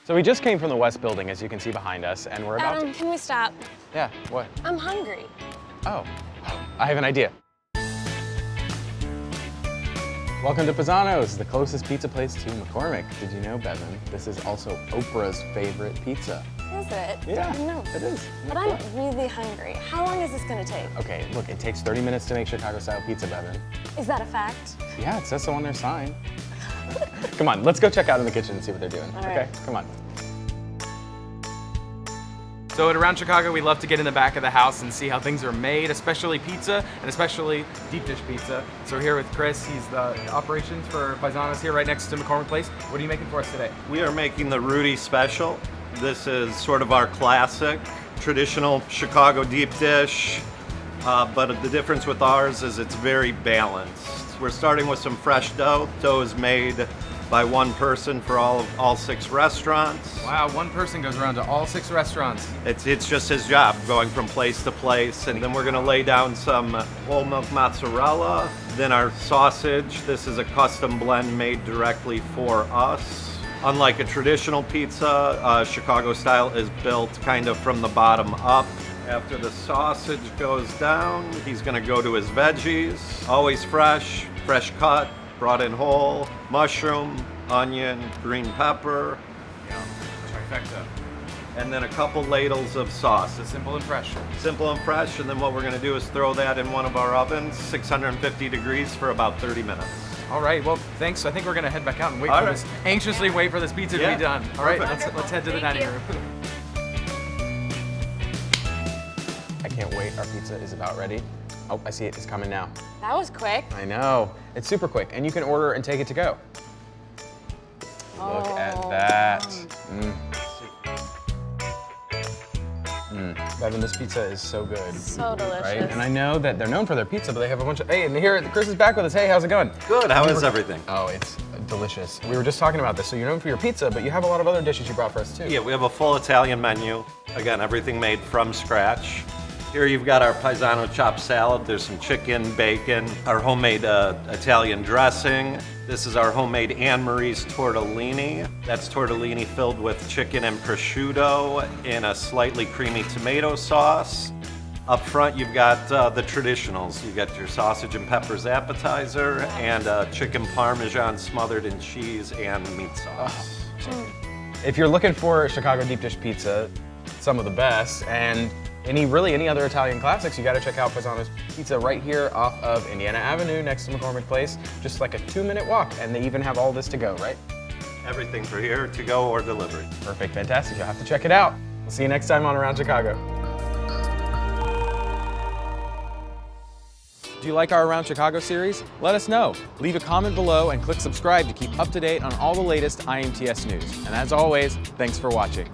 So we just came from the West Building, as you can see behind us, and we're about Adam, can we stop? Yeah, what? I'm hungry. Oh, I have an idea. Welcome to Pizannos, the closest pizza place to McCormick. Did you know, Bevan, this is also Oprah's favorite pizza? Is it? Yeah, No. it is. But I'm really hungry. How long is this gonna take? Okay, look, it takes 30 minutes to make Chicago-style pizza, Bevan. Is that a fact? Yeah, it says so on their sign. Come on, let's go check out in the kitchen and see what they're doing. All Okay, right. come on. So at Around Chicago, we love to get in the back of the house and see how things are made, especially pizza, and especially deep dish pizza. So we're here with Chris, he's the operations for Pizannos here right next to McCormick Place. What are you making for us today? We are making the Rudy Special. This is sort of our classic, traditional Chicago deep dish, but the difference with ours is it's very balanced. We're starting with some fresh dough. Dough is made by one person for all 6 restaurants. Wow, one person goes around to all 6 restaurants. It's just his job, going from place to place. And then we're gonna lay down some whole milk mozzarella, then our sausage. This is a custom blend made directly for us. Unlike a traditional pizza, Chicago style is built kind of from the bottom up. After the sausage goes down, he's gonna go to his veggies. Always fresh cut, brought in whole, mushroom, onion, green pepper, Yeah, trifecta. and then a couple ladles of sauce. It's simple and fresh. Simple and fresh, and then what we're gonna do is throw that in one of our ovens, 650 degrees for about 30 minutes. All right, well, thanks. I think we're gonna head back out and wait All for right. this, anxiously wait for this pizza to Yeah. be done. All right, Perfect. let's head to the Thank dining you. room. I can't wait, our pizza is about ready. Oh, I see it, it's coming now. That was quick. I know, it's super quick, and you can order and take it to go. Look at that. Bevan, this pizza is so good. So delicious. Right? And I know that they're known for their pizza, but they have a bunch of, hey, and here, Chris is back with us. Hey, how's it going? Good, how is everything? Oh, it's delicious. We were just talking about this. So you're known for your pizza, but you have a lot of other dishes you brought for us too. Yeah, we have a full Italian menu. Again, everything made from scratch. Here you've got our Paisano chopped salad. There's some chicken, bacon, our homemade Italian dressing. This is our homemade Anne Marie's tortellini. That's tortellini filled with chicken and prosciutto in a slightly creamy tomato sauce. Up front, you've got the traditionals. You've got your sausage and peppers appetizer and chicken parmesan smothered in cheese and meat sauce. If you're looking for Chicago deep dish pizza, some of the best, and any other Italian classics, you gotta check out Pizanno's Pizza right here off of Indiana Avenue next to McCormick Place. Just like a 2-minute walk, and they even have all this to go, right? Everything for here, to go or delivery. Perfect, fantastic. You'll have to check it out. We'll see you next time on Around Chicago. Do you like our Around Chicago series? Let us know. Leave a comment below and click subscribe to keep up to date on all the latest IMTS news. And as always, thanks for watching.